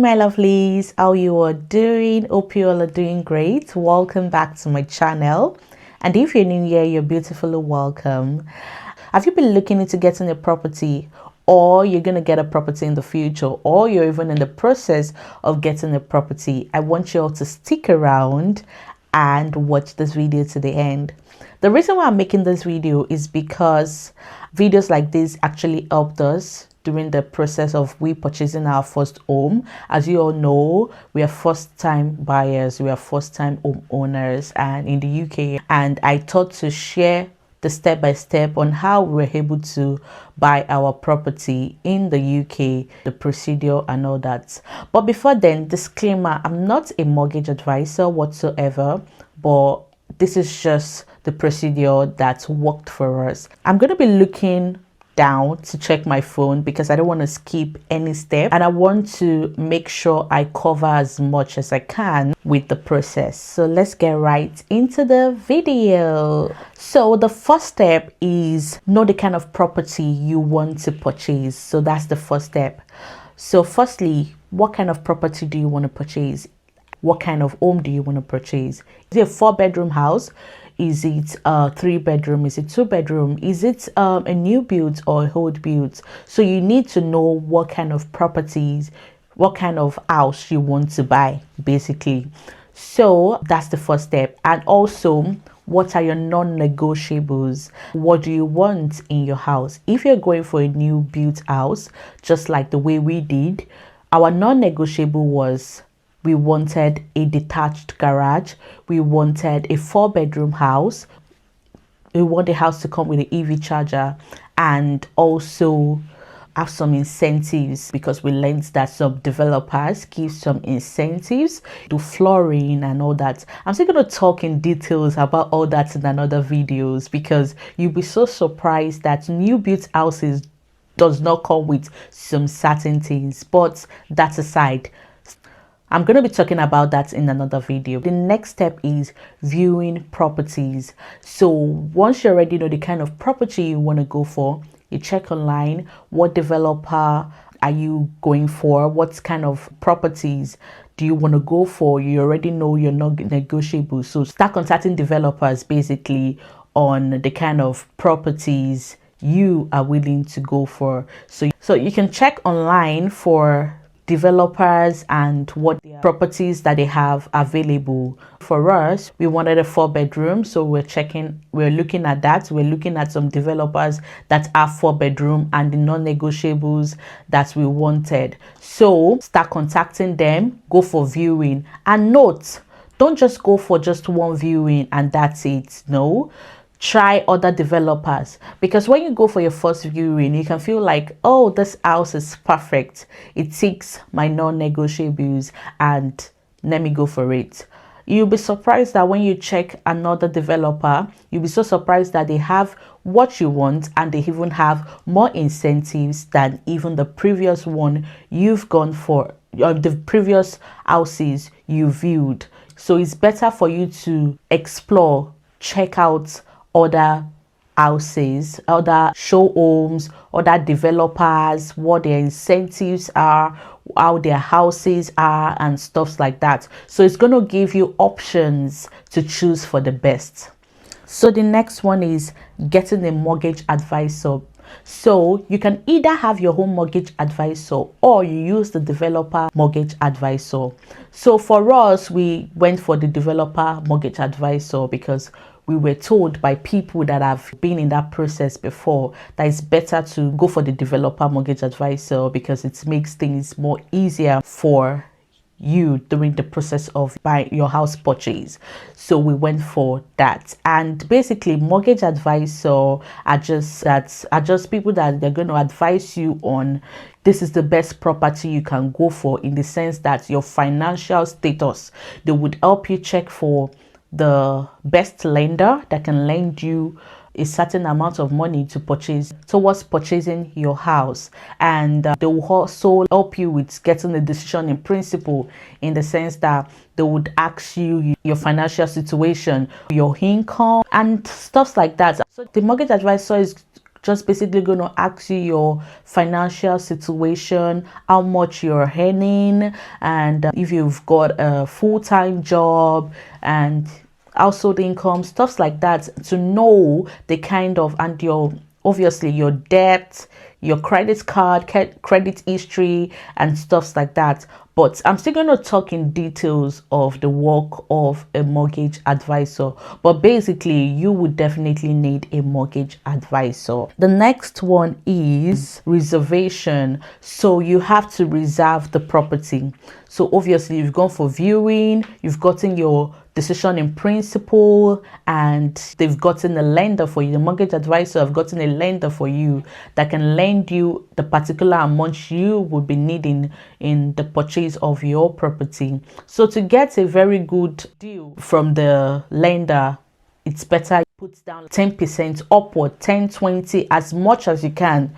my lovelies, how you are doing? Hope you all are doing great. Welcome back to my channel, and if you're new here, you're beautifully welcome. Have you been looking into getting a property, or you're going to get a property in the future, or you're even in the process of getting a property? I want you all to stick around and watch this video to the end. The reason why I'm making this video is because videos like this actually helped us during the process of we purchasing our first home. As you all know, we are first-time buyers, we are first-time homeowners, and in the UK. And I thought to share the step-by-step on how we were able to buy our property in the UK, the procedure and all that. But before then, disclaimer, I'm not a mortgage advisor whatsoever, but this is just the procedure that worked for us. I'm going to be looking down to check my phone because I don't want to skip any step, and I want to make sure I cover as much as I can with the process. So let's get right into the video. So the first step is know the kind of property you want to purchase. So that's the first step. So firstly, what kind of property do you want to purchase? What kind of home do you want to purchase? Is it a 4-bedroom house? Is it a 3-bedroom? Is it 2-bedroom? Is it a new build or a old build? So you need to know what kind of properties, what kind of house you want to buy, basically. So that's the first step. And also, what are your non-negotiables? What do you want in your house? If you're going for a new built house, just like the way we did, our non-negotiable was we wanted a detached garage. We wanted a 4-bedroom house. We want the house to come with an EV charger and also have some incentives, because we learned that some developers give some incentives to flooring and all that. I'm still going to talk in details about all that in another videos, because you'll be so surprised that new built houses does not come with some certain things. But that aside, I'm going to be talking about that in another video. The next step is viewing properties. So once you already know the kind of property you want to go for, you check online, what developer are you going for? What kind of properties do you want to go for? You already know you're not negotiable. So start contacting developers basically on the kind of properties you are willing to go for. So you can check online for developers and what their properties that they have available. For us, we wanted a 4-bedroom, so we're looking at that. We're looking at some developers that are 4-bedroom and the non-negotiables that we wanted. So start contacting them, go for viewing, and note, don't just go for just one viewing and that's it. No, try other developers, because when you go for your first viewing, you can feel like, oh, this house is perfect, it ticks my non-negotiables, and let me go for it. You'll be surprised that when you check another developer, you'll be so surprised that they have what you want, and they even have more incentives than even the previous one you've gone for, or the previous houses you viewed. So it's better for you to explore, check out other houses, other show homes, other developers, what their incentives are, how their houses are, and stuff like that. So it's going to give you options to choose for the best. So the next one is getting a mortgage advisor. So you can either have your own mortgage advisor or you use the developer mortgage advisor. So for us, we went for the developer mortgage advisor because we were told by people that have been in that process before that it's better to go for the developer mortgage advisor because it makes things more easier for you during the process of buying your house purchase. So we went for that. And basically, mortgage advisor are just people that they're going to advise you on this is the best property you can go for, in the sense that your financial status, they would help you check for the best lender that can lend you a certain amount of money to purchase towards purchasing your house, and they will also help you with getting a decision in principle, in the sense that they would ask you your financial situation, your income, and stuff like that. So the mortgage advisor is just basically going to ask you your financial situation, how much you're earning, and if you've got a full-time job and household income, stuff like that, to know the kind of, and your, obviously your debt, your credit card, credit history, and stuff like that. But I'm still going to talk in details of the work of a mortgage advisor. But basically, you would definitely need a mortgage advisor. The next one is reservation. So you have to reserve the property. So obviously, you've gone for viewing, you've gotten your decision in principle, and they've gotten a lender for you. The mortgage advisor have gotten a lender for you that can lend you the particular amount you would be needing in the purchase of your property. So to get a very good deal from the lender, it's better you put down 10% upward, 10, 20, as much as you can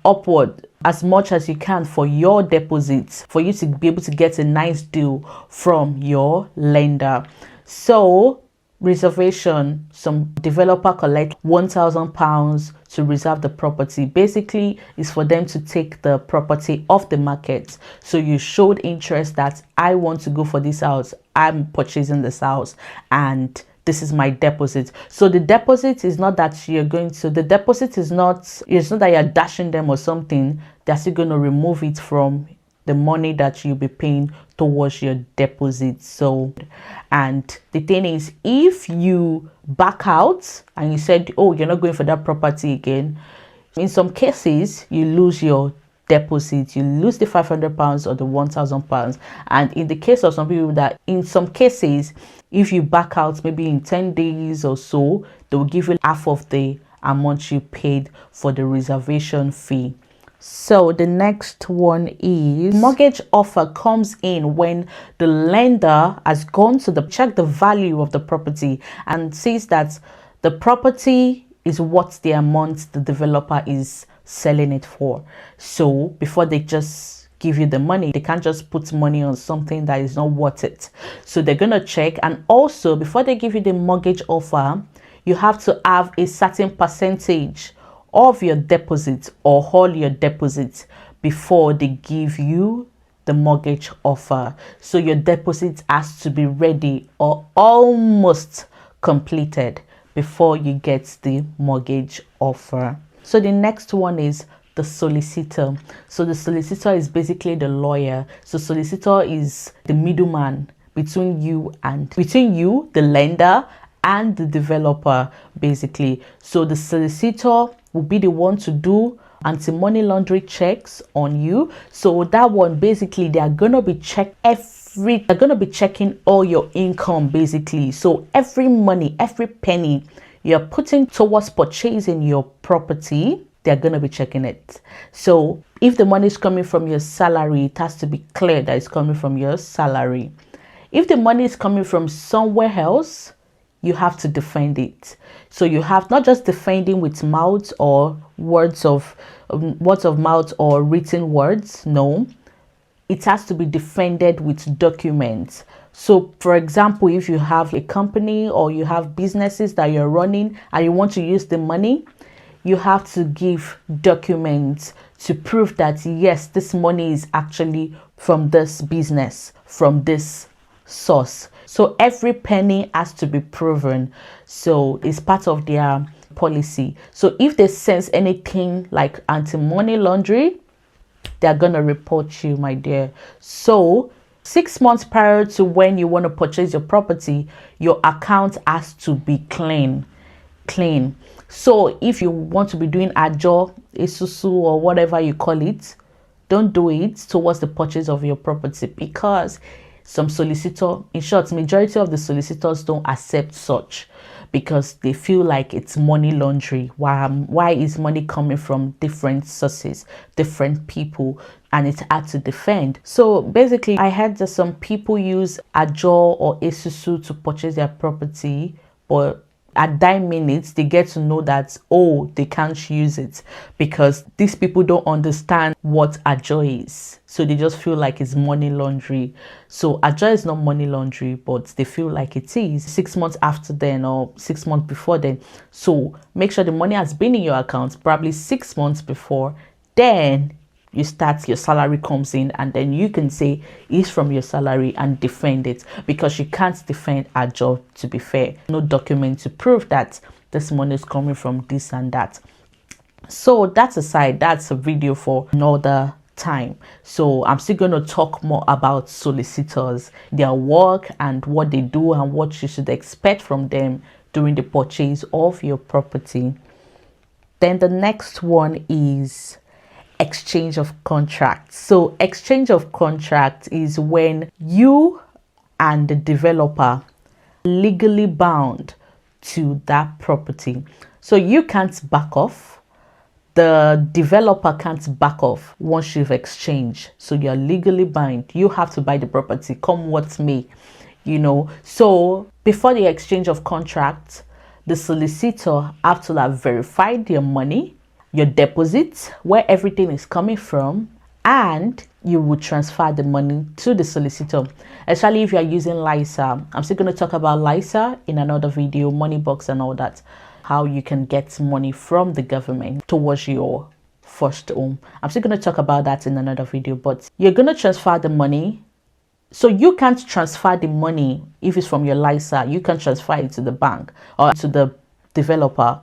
upward, as much as you can for your deposits, for you to be able to get a nice deal from your lender. So reservation, some developer collect £1,000 to reserve the property. Basically is for them to take the property off the market. So you showed interest that I want to go for this house, I'm purchasing this house, and this is my deposit. So the deposit is not that you're going to, the deposit is not, it's not that you're dashing them or something. They're still going to remove it from the money that you'll be paying towards your deposit. So, and the thing is, if you back out and you said, oh, you're not going for that property again, in some cases you lose your deposit, you lose the £500 or the £1,000. And in the case of some people, that in some cases, if you back out maybe in 10 days or so, they'll give you half of the amount you paid for the reservation fee. So the next one is mortgage offer comes in when the lender has gone to check the value of the property and sees that the property is what the amount the developer is selling it for. So before they just give you the money, they can't just put money on something that is not worth it. So they're going to check, and also before they give you the mortgage offer, you have to have a certain percentage of your deposit or all your deposits before they give you the mortgage offer. So your deposit has to be ready or almost completed before you get the mortgage offer. So the next one is the solicitor. So the solicitor is basically the lawyer. So solicitor is the middleman between you, the lender, and the developer, basically. So the solicitor will be the one to do anti-money laundering checks on you. So that one, basically, they're gonna be checking all your income, basically. So every money, every penny you're putting towards purchasing your property, they're gonna be checking it. So if the money is coming from your salary, it has to be clear that it's coming from your salary. If the money is coming from somewhere else, you have to defend it. So you have not just defending with mouth or words of mouth or written words. No, it has to be defended with documents. So for example, if you have a company or you have businesses that you're running and you want to use the money, you have to give documents to prove that yes, this money is actually from this business, from this source. So every penny has to be proven. So it's part of their policy. So if they sense anything like anti-money laundering, they're gonna report you, my dear. So 6 months prior to when you want to purchase your property, your account has to be clean. So if you want to be doing ajo, isusu, or whatever you call it, don't do it towards the purchase of your property, because some solicitor, in short, majority of the solicitors don't accept such, because they feel like it's money laundering. Why is money coming from different sources, different people, and it's hard to defend? So basically, I heard that some people use ajo or esusu to purchase their property, but At that minute, they get to know that, oh, they can't use it because these people don't understand what ajo is. So they just feel like it's money laundry. So ajo is not money laundry, but they feel like it is 6 months after then or 6 months before then. So make sure the money has been in your account probably 6 months before. Then you start, your salary comes in, and then you can say it's from your salary and defend it, because you can't defend a job, to be fair. No document to prove that this money is coming from this and that. So that's aside, that's a video for another time. So I'm still going to talk more about solicitors, their work and what they do and what you should expect from them during the purchase of your property. Then the next one is exchange of contracts. So exchange of contract is when you and the developer are legally bound to that property. So you can't back off. The developer can't back off once you've exchanged. So you're legally bound. You have to buy the property, come what may, you know. So before the exchange of contract, the solicitor have to have verified your money, your deposit, where everything is coming from, and you will transfer the money to the solicitor, especially if you are using LISA. I'm still going to talk about LISA in another video, money box and all that, how you can get money from the government towards your first home. I'm still going to talk about that in another video, but you're going to transfer the money. So you can't transfer the money if it's from your LISA. You can transfer it to the bank or to the developer.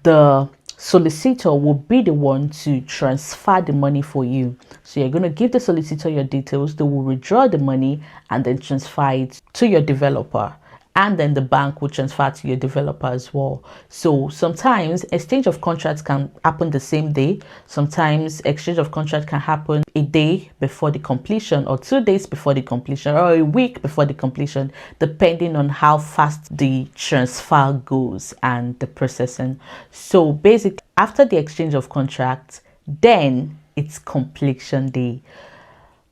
The solicitor will be the one to transfer the money for you. So you're going to give the solicitor your details. They will withdraw the money and then transfer it to your developer. And then the bank will transfer to your developer as well. So sometimes exchange of contracts can happen the same day. Sometimes exchange of contract can happen a day before the completion, or 2 days before the completion, or a week before the completion, depending on how fast the transfer goes and the processing. So basically, after the exchange of contracts, then it's completion day.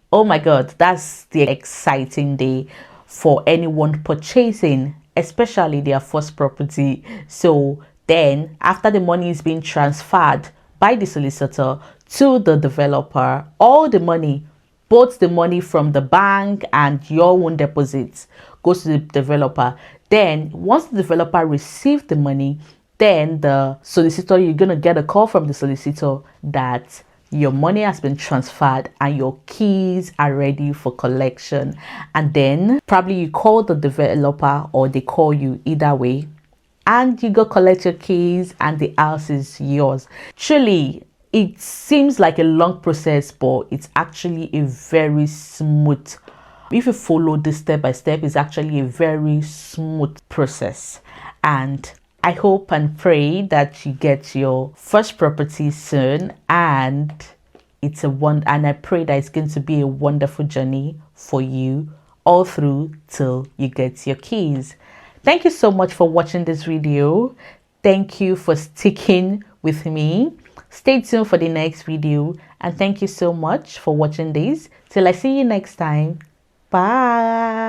Oh my God, that's the exciting day for anyone purchasing, especially their first property. So then after the money is being transferred by the solicitor to the developer, all the money, both the money from the bank and your own deposits, goes to the developer. Then once the developer receives the money, then the solicitor, you're going to get a call from the solicitor that your money has been transferred and your keys are ready for collection. And then probably you call the developer or they call you, either way, and you go collect your keys and the house is yours. Truly, it seems like a long process, but it's actually a very smooth. If you follow this step by step, it's actually a very smooth process. And I hope and pray that you get your first property soon, and and I pray that it's going to be a wonderful journey for you all through till you get your keys. Thank you so much for watching this video. Thank you for sticking with me. Stay tuned for the next video, and thank you so much for watching this. Till I see you next time. Bye.